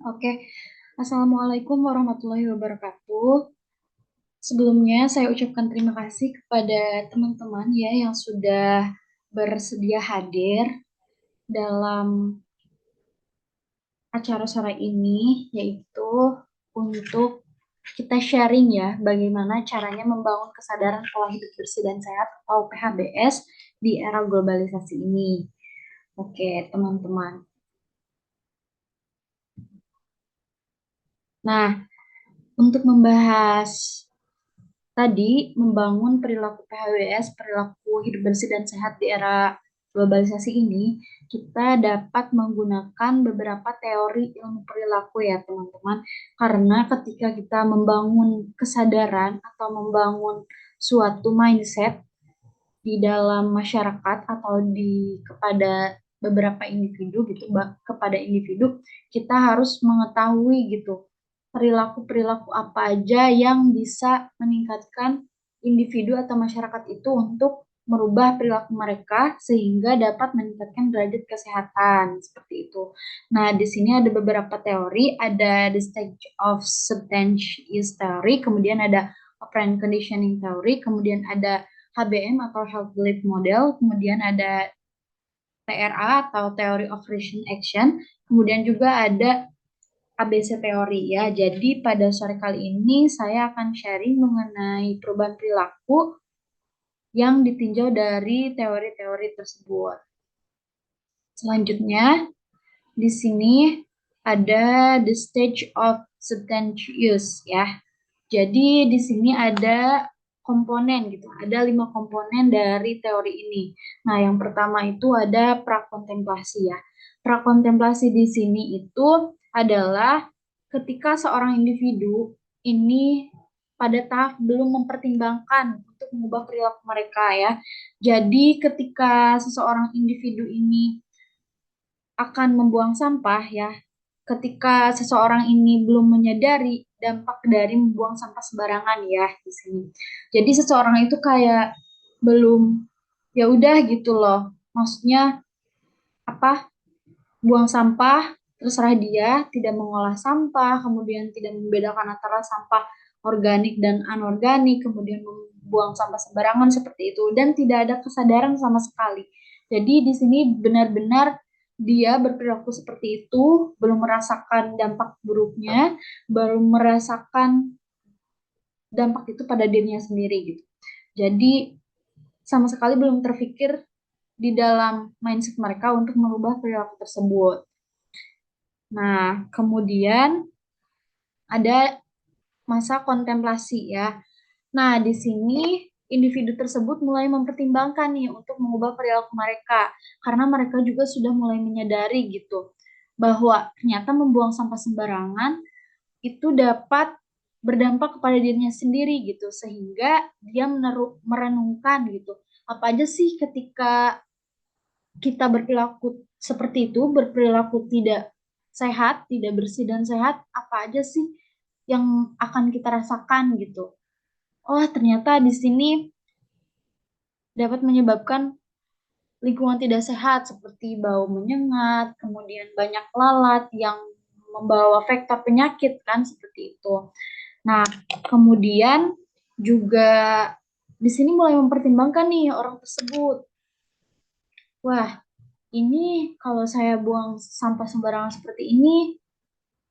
Oke, Assalamualaikum warahmatullahi wabarakatuh. Sebelumnya saya ucapkan terima kasih kepada teman-teman ya yang sudah bersedia hadir dalam acara sore ini, yaitu untuk kita sharing ya bagaimana caranya membangun kesadaran pola hidup bersih dan sehat atau PHBS di era globalisasi ini. Oke, teman-teman. Nah, untuk membahas tadi membangun perilaku PHWS, perilaku hidup bersih dan sehat di era globalisasi ini, kita dapat menggunakan beberapa teori ilmu perilaku ya teman-teman. Karena ketika kita membangun kesadaran atau membangun suatu mindset di dalam masyarakat atau kepada beberapa individu gitu, kepada individu, kita harus mengetahui gitu perilaku-perilaku apa aja yang bisa meningkatkan individu atau masyarakat itu untuk merubah perilaku mereka sehingga dapat meningkatkan derajat kesehatan seperti itu. Nah, di sini ada beberapa teori, ada the stage of substance use theory, kemudian ada operant conditioning theory, kemudian ada HBM atau Health Belief Model, kemudian ada TRA atau Theory of Recent Action, kemudian juga ada ABC teori ya. Jadi pada sore kali ini saya akan sharing mengenai perubahan perilaku yang ditinjau dari teori-teori tersebut. Selanjutnya, di sini ada the stage of substance use ya. Jadi di sini ada komponen gitu, ada 5 komponen dari teori ini. Nah, yang pertama itu ada prakontemplasi ya. Prakontemplasi di sini itu adalah ketika seorang individu ini pada tahap belum mempertimbangkan untuk mengubah perilaku mereka ya. Jadi ketika seseorang individu ini akan membuang sampah ya, ketika seseorang ini belum menyadari dampak dari membuang sampah sembarangan ya di sini. Jadi seseorang itu kayak belum ya udah gitu loh. Maksudnya apa? Buang sampah terserah dia, tidak mengolah sampah, kemudian tidak membedakan antara sampah organik dan anorganik, kemudian membuang sampah sembarangan seperti itu dan tidak ada kesadaran sama sekali. Jadi di sini benar-benar dia berperilaku seperti itu, belum merasakan dampak buruknya, baru merasakan dampak itu pada dirinya sendiri gitu. Jadi sama sekali belum terfikir di dalam mindset mereka untuk merubah perilaku tersebut. Nah, kemudian ada masa kontemplasi ya. Nah, di sini individu tersebut mulai mempertimbangkan nih untuk mengubah perilaku mereka karena mereka juga sudah mulai menyadari gitu bahwa ternyata membuang sampah sembarangan itu dapat berdampak kepada dirinya sendiri gitu sehingga dia merenungkan gitu apa aja sih ketika kita berperilaku seperti itu, berperilaku tidak sehat, tidak bersih dan sehat, apa aja sih yang akan kita rasakan gitu. Oh, ternyata di sini dapat menyebabkan lingkungan tidak sehat seperti bau menyengat, kemudian banyak lalat yang membawa vektor penyakit kan seperti itu. Nah, kemudian juga di sini mulai mempertimbangkan nih orang tersebut. Wah, ini kalau saya buang sampah sembarangan seperti ini,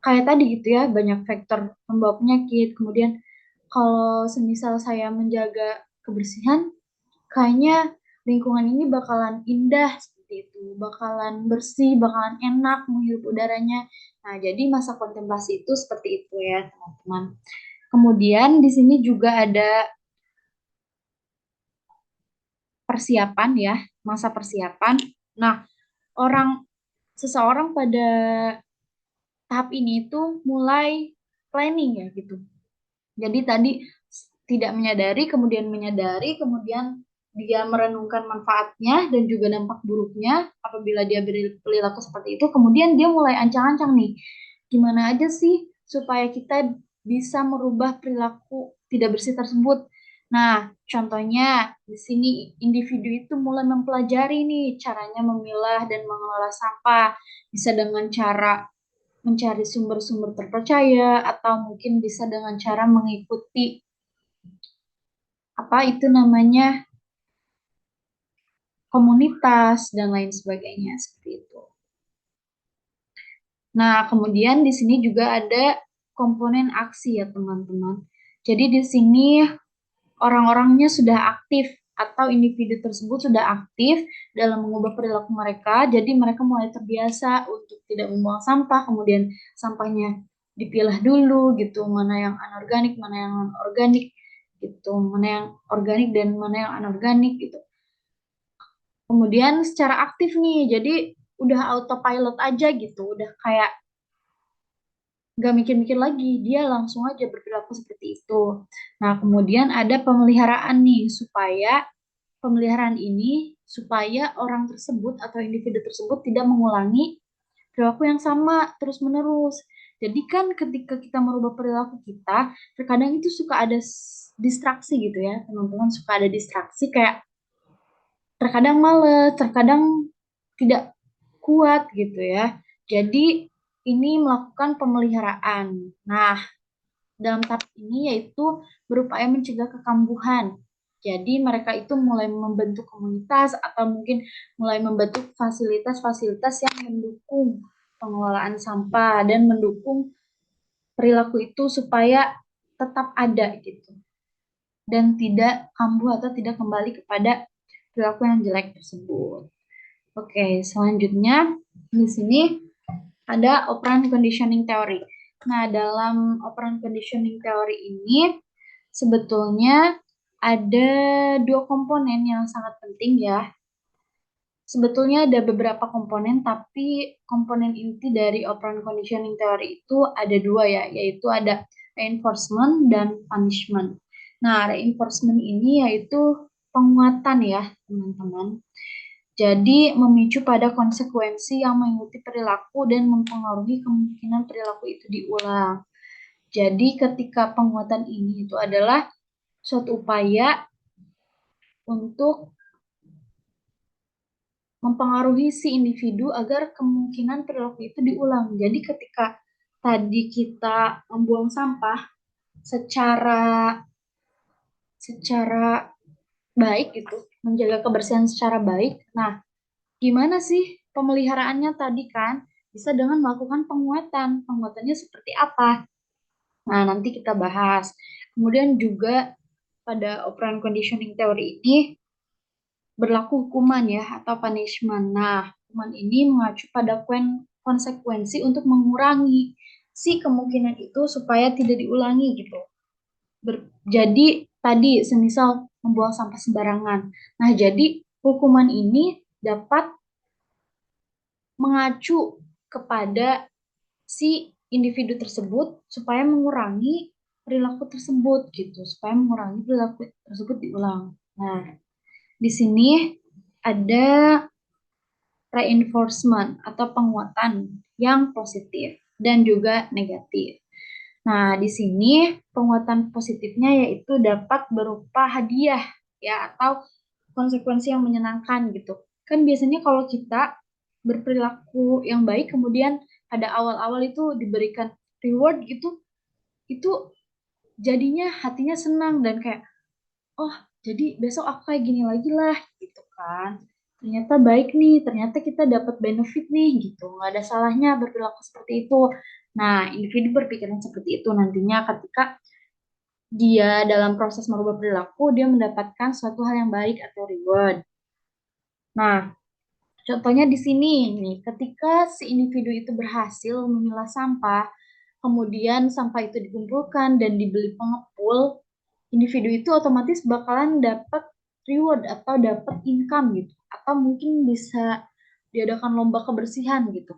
kayak tadi gitu ya, banyak faktor membawa penyakit. Kemudian kalau semisal saya menjaga kebersihan, kayaknya lingkungan ini bakalan indah seperti itu, bakalan bersih, bakalan enak menghirup udaranya. Nah, jadi masa kontemplasi itu seperti itu ya, teman-teman. Kemudian di sini juga ada persiapan ya, masa persiapan. Nah, orang seseorang pada tahap ini itu mulai planning ya gitu. Jadi tadi tidak menyadari, kemudian dia merenungkan manfaatnya dan juga dampak buruknya apabila dia berperilaku seperti itu, kemudian dia mulai ancang-ancang nih, gimana aja sih supaya kita bisa merubah perilaku tidak bersih tersebut. Nah, contohnya di sini individu itu mulai mempelajari nih caranya memilah dan mengelola sampah, bisa dengan cara mencari sumber-sumber terpercaya, atau mungkin bisa dengan cara mengikuti apa itu namanya komunitas dan lain sebagainya seperti itu. Nah, kemudian di sini juga ada komponen aksi ya teman-teman. Jadi di sini orang-orangnya sudah aktif atau individu tersebut sudah aktif dalam mengubah perilaku mereka. Jadi mereka mulai terbiasa untuk tidak membuang sampah, kemudian sampahnya dipilah dulu gitu, mana yang anorganik, mana yang non-organik gitu, mana yang organik dan mana yang anorganik gitu. Kemudian secara aktif nih, jadi udah autopilot aja gitu, udah kayak nggak mikir-mikir lagi, dia langsung aja berperilaku seperti itu. Nah, kemudian ada pemeliharaan nih, pemeliharaan ini supaya orang tersebut atau individu tersebut tidak mengulangi perilaku yang sama terus-menerus. Jadi kan ketika kita merubah perilaku kita, terkadang itu suka ada distraksi gitu ya, teman-teman suka ada distraksi kayak terkadang males, terkadang tidak kuat gitu ya. Jadi ini melakukan pemeliharaan. Nah, dalam tahap ini yaitu berupaya mencegah kekambuhan. Jadi mereka itu mulai membentuk komunitas atau mungkin mulai membentuk fasilitas-fasilitas yang mendukung pengelolaan sampah dan mendukung perilaku itu supaya tetap ada gitu dan tidak kambuh atau tidak kembali kepada perilaku yang jelek tersebut. Oke, selanjutnya di sini ada operant conditioning theory. Nah, dalam operant conditioning theory ini sebetulnya ada dua komponen yang sangat penting ya. Sebetulnya ada beberapa komponen, tapi komponen inti dari operant conditioning theory itu ada dua ya, yaitu ada reinforcement dan punishment. Nah, reinforcement ini yaitu penguatan ya, teman-teman. Jadi, memicu pada konsekuensi yang mengikuti perilaku dan mempengaruhi kemungkinan perilaku itu diulang. Jadi, ketika penguatan ini itu adalah suatu upaya untuk mempengaruhi si individu agar kemungkinan perilaku itu diulang. Jadi, ketika tadi kita membuang sampah secara secara baik gitu, menjaga kebersihan secara baik. Nah, gimana sih pemeliharaannya tadi kan? Bisa dengan melakukan penguatan. Penguatannya seperti apa? Nah, nanti kita bahas. Kemudian juga pada operant conditioning theory ini berlaku hukuman ya atau punishment. Nah, hukuman ini mengacu pada konsekuensi untuk mengurangi si kemungkinan itu supaya tidak diulangi gitu. Jadi tadi semisal membuang sampah sembarangan. Nah, jadi hukuman ini dapat mengacu kepada si individu tersebut supaya mengurangi perilaku tersebut gitu, supaya mengurangi perilaku tersebut diulang. Nah, di sini ada reinforcement atau penguatan yang positif dan juga negatif. Nah, di sini penguatan positifnya yaitu dapat berupa hadiah ya atau konsekuensi yang menyenangkan gitu. Kan biasanya kalau kita berperilaku yang baik kemudian pada awal-awal itu diberikan reward gitu, itu jadinya hatinya senang dan kayak oh jadi besok aku kayak gini lagi lah gitu kan. Ternyata baik nih, ternyata kita dapat benefit nih gitu. Nggak ada salahnya berperilaku seperti itu. Nah, individu berpikiran seperti itu nantinya ketika dia dalam proses merubah perilaku, dia mendapatkan suatu hal yang baik atau reward. Nah, contohnya di sini nih, ketika si individu itu berhasil memilah sampah, kemudian sampah itu dikumpulkan dan dibeli pengepul, individu itu otomatis bakalan dapat reward atau dapat income gitu, atau mungkin bisa diadakan lomba kebersihan gitu.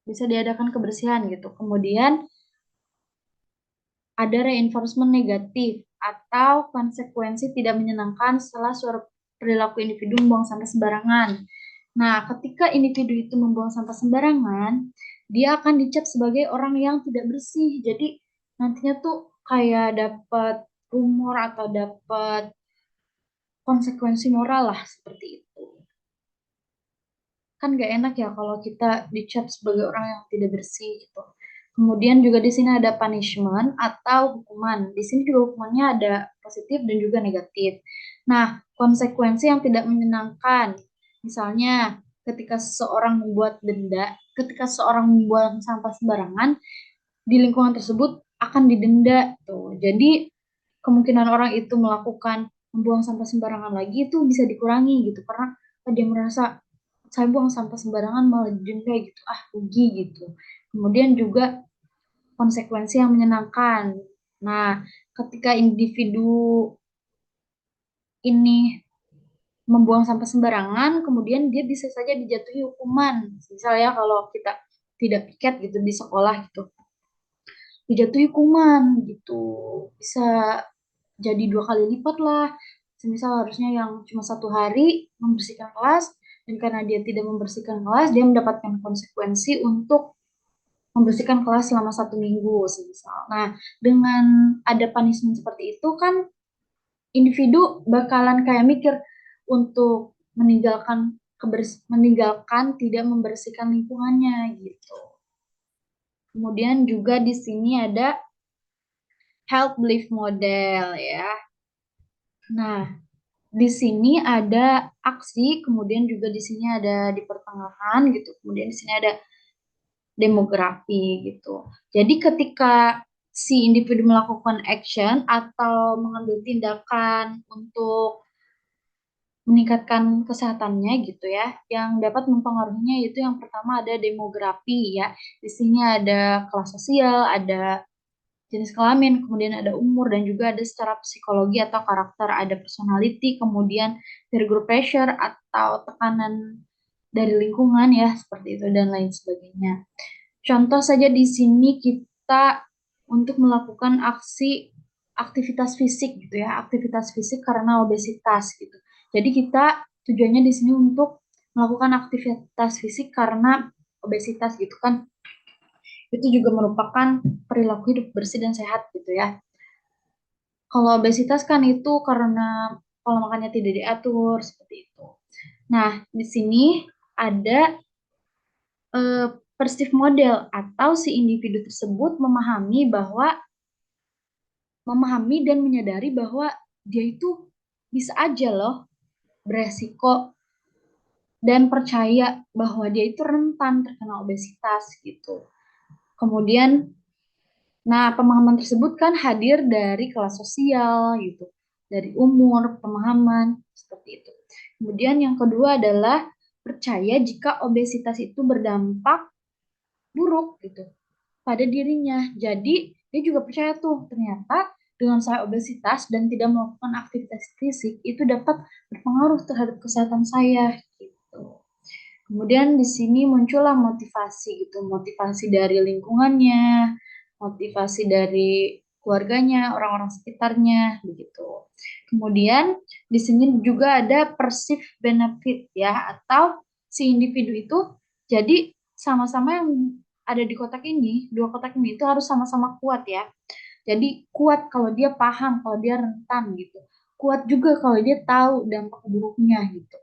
Bisa diadakan kebersihan gitu. Kemudian ada reinforcement negatif atau konsekuensi tidak menyenangkan setelah suatu perilaku individu membuang sampah sembarangan. Nah, ketika individu itu membuang sampah sembarangan, dia akan dicap sebagai orang yang tidak bersih. Jadi nantinya tuh kayak dapat rumor atau dapat konsekuensi moral lah seperti itu. Kan gak enak ya kalau kita dicap sebagai orang yang tidak bersih gitu. Kemudian juga di sini ada punishment atau hukuman. Di sini juga hukumannya ada positif dan juga negatif. Nah, konsekuensi yang tidak menyenangkan. Misalnya, ketika seseorang membuat denda, ketika seseorang membuang sampah sembarangan, di lingkungan tersebut akan didenda tuh. Jadi kemungkinan orang itu melakukan membuang sampah sembarangan lagi itu bisa dikurangi gitu karena dia merasa saya buang sampah sembarangan malah didenda gitu, ah rugi gitu. Kemudian juga konsekuensi yang menyenangkan. Nah, ketika individu ini membuang sampah sembarangan, kemudian dia bisa saja dijatuhi hukuman. Misalnya kalau kita tidak piket gitu di sekolah gitu, dijatuhi hukuman gitu, bisa jadi 2 kali lipat lah. Semisal harusnya yang cuma 1 hari membersihkan kelas, dan karena dia tidak membersihkan kelas, dia mendapatkan konsekuensi untuk membersihkan kelas selama 1 minggu, semisal. Nah, dengan ada punishment seperti itu kan, individu bakalan kayak mikir untuk meninggalkan tidak membersihkan lingkungannya gitu. Kemudian juga di sini ada health belief model ya. Nah, di sini ada aksi, kemudian juga di sini ada di pertengahan gitu, kemudian di sini ada demografi gitu. Jadi ketika si individu melakukan action atau mengambil tindakan untuk meningkatkan kesehatannya gitu ya, yang dapat mempengaruhinya yaitu yang pertama ada demografi ya. Di sini ada kelas sosial, ada jenis kelamin, kemudian ada umur, dan juga ada secara psikologi atau karakter, ada personality, kemudian peer group pressure atau tekanan dari lingkungan ya, seperti itu dan lain sebagainya. Contoh saja di sini kita untuk melakukan aktivitas fisik gitu ya, aktivitas fisik karena obesitas gitu. Jadi kita tujuannya di sini untuk melakukan aktivitas fisik karena obesitas gitu kan, itu juga merupakan perilaku hidup bersih dan sehat gitu ya. Kalau obesitas kan itu karena pola makannya tidak diatur seperti itu. Nah, di sini ada eh, perceived model atau si individu tersebut memahami dan menyadari bahwa dia itu bisa aja loh beresiko dan percaya bahwa dia itu rentan terkena obesitas gitu. Kemudian, nah, pemahaman tersebut kan hadir dari kelas sosial gitu, dari umur, pemahaman, seperti itu. Kemudian yang kedua adalah percaya jika obesitas itu berdampak buruk gitu pada dirinya. Jadi dia juga percaya tuh ternyata dengan saya obesitas dan tidak melakukan aktivitas fisik itu dapat berpengaruh terhadap kesehatan saya gitu. Kemudian di sini muncullah motivasi gitu, motivasi dari lingkungannya, motivasi dari keluarganya, orang-orang sekitarnya, begitu. Kemudian di sini juga ada perceived benefit ya, atau si individu itu jadi sama-sama yang ada di kotak ini, 2 kotak ini itu harus sama-sama kuat ya. Jadi kuat kalau dia paham, kalau dia rentan gitu. Kuat juga kalau dia tahu dampak buruknya gitu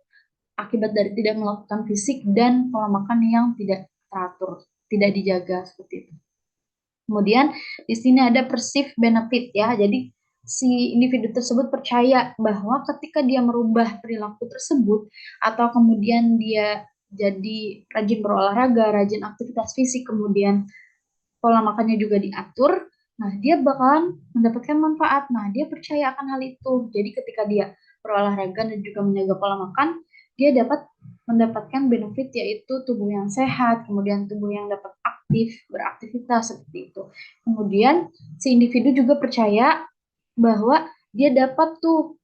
akibat dari tidak melakukan fisik dan pola makan yang tidak teratur, tidak dijaga seperti itu. Kemudian di sini ada perceived benefit ya. Jadi si individu tersebut percaya bahwa ketika dia merubah perilaku tersebut atau kemudian dia jadi rajin berolahraga, rajin aktivitas fisik, kemudian pola makannya juga diatur, nah dia bakalan mendapatkan manfaat. Nah, dia percaya akan hal itu. Jadi ketika dia berolahraga dan juga menjaga pola makan, dia dapat mendapatkan benefit yaitu tubuh yang sehat, kemudian tubuh yang dapat aktif, beraktivitas seperti itu. Kemudian si individu juga percaya bahwa dia dapat tuh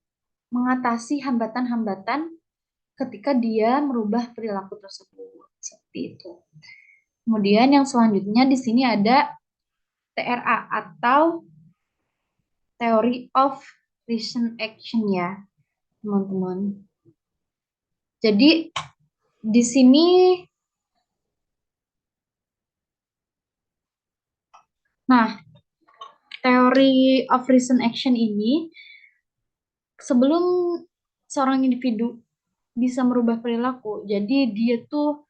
mengatasi hambatan-hambatan ketika dia merubah perilaku tersebut. Seperti itu. Kemudian yang selanjutnya di sini ada TRA atau Theory of Recent Action ya, teman-teman. Jadi di sini, nah, teori of reason action ini, sebelum seorang individu bisa merubah perilaku, jadi dia tuh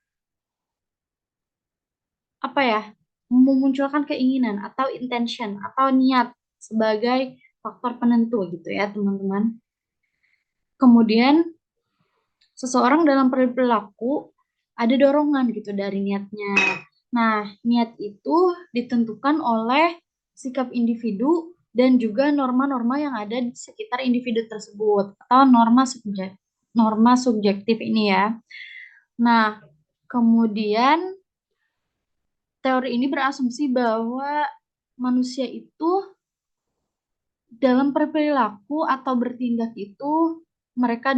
apa ya, memunculkan keinginan atau intention atau niat sebagai faktor penentu gitu ya teman-teman. Kemudian seseorang dalam perilaku ada dorongan gitu dari niatnya. Nah, niat itu ditentukan oleh sikap individu dan juga norma-norma yang ada di sekitar individu tersebut atau norma subjektif ini ya. Nah, kemudian teori ini berasumsi bahwa manusia itu dalam berperilaku atau bertindak itu mereka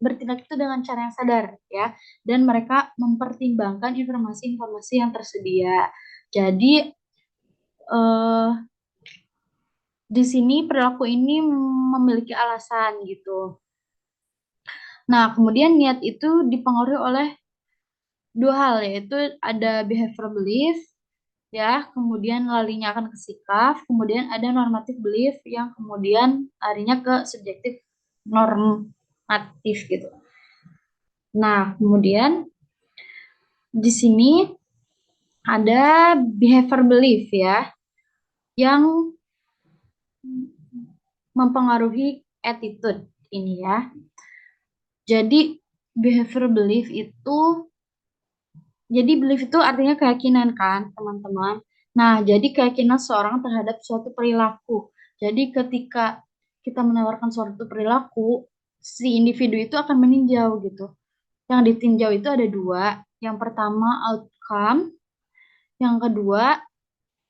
bertindak itu dengan cara yang sadar ya, dan mereka mempertimbangkan informasi-informasi yang tersedia. Jadi eh, di sini perilaku ini memiliki alasan gitu. Nah, kemudian niat itu dipengaruhi oleh dua hal, yaitu ada behavior belief ya, kemudian larinya akan ke sikap, kemudian ada normatif belief yang kemudian larinya ke subjektif normatif gitu. Nah, kemudian di sini ada behavior belief ya, yang mempengaruhi attitude ini ya. Jadi behavior belief itu, jadi belief itu artinya keyakinan kan, teman-teman. Nah, jadi keyakinan seorang terhadap suatu perilaku. Jadi ketika kita menawarkan suatu perilaku, si individu itu akan meninjau gitu. Yang ditinjau itu ada dua. Yang pertama outcome, yang kedua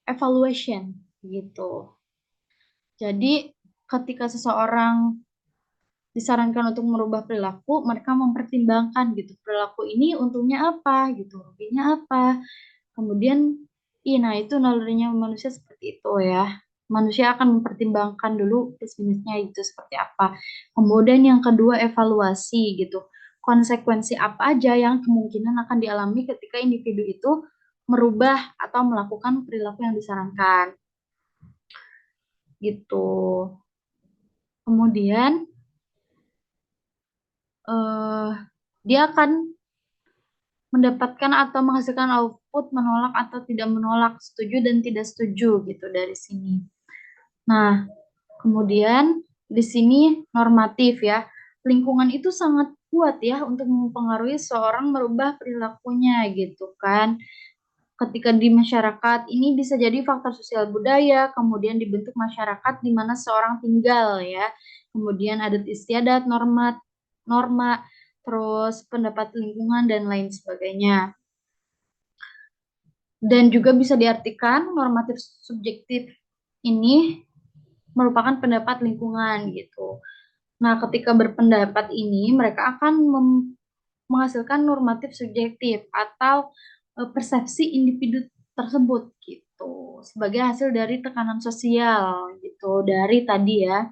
evaluation gitu. Jadi ketika seseorang disarankan untuk merubah perilaku, mereka mempertimbangkan gitu, perilaku ini untungnya apa gitu, ruginya apa. Kemudian, nah itu nalurinya manusia seperti itu ya. Manusia akan mempertimbangkan dulu plus minusnya itu seperti apa. Kemudian yang kedua evaluasi gitu. Konsekuensi apa aja yang kemungkinan akan dialami ketika individu itu merubah atau melakukan perilaku yang disarankan gitu. Kemudian eh, dia akan mendapatkan atau menghasilkan output menolak atau tidak menolak, setuju dan tidak setuju gitu dari sini. Nah, kemudian di sini normatif ya. Lingkungan itu sangat kuat ya untuk mempengaruhi seorang merubah perilakunya gitu kan. Ketika di masyarakat ini bisa jadi faktor sosial budaya, kemudian dibentuk masyarakat di mana seorang tinggal ya. Kemudian adat istiadat, norma, terus pendapat lingkungan dan lain sebagainya. Dan juga bisa diartikan normatif subjektif ini merupakan pendapat lingkungan gitu. Nah, ketika berpendapat ini, mereka akan menghasilkan normatif subjektif atau persepsi individu tersebut gitu, sebagai hasil dari tekanan sosial gitu, dari tadi ya,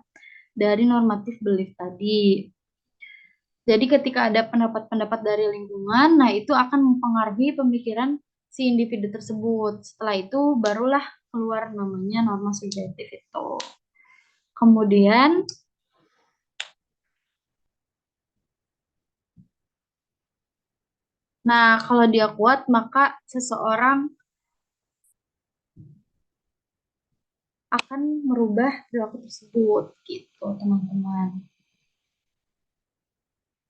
dari normatif belief tadi. Jadi ketika ada pendapat-pendapat dari lingkungan, nah itu akan mempengaruhi pemikiran si individu tersebut. Setelah itu barulah keluar namanya norma subjektif itu. Kemudian, nah kalau dia kuat maka seseorang akan merubah perilaku tersebut gitu, teman-teman.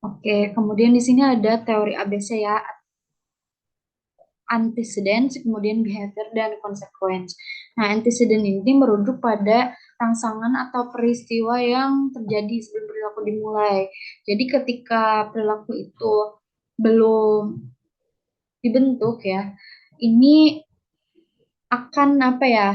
Oke, kemudian di sini ada teori ABC ya, antecedents, kemudian behavior dan consequence. Nah, antecedent ini merujuk pada rangsangan atau peristiwa yang terjadi sebelum perilaku dimulai. Jadi ketika perilaku itu belum dibentuk ya, ini akan apa ya?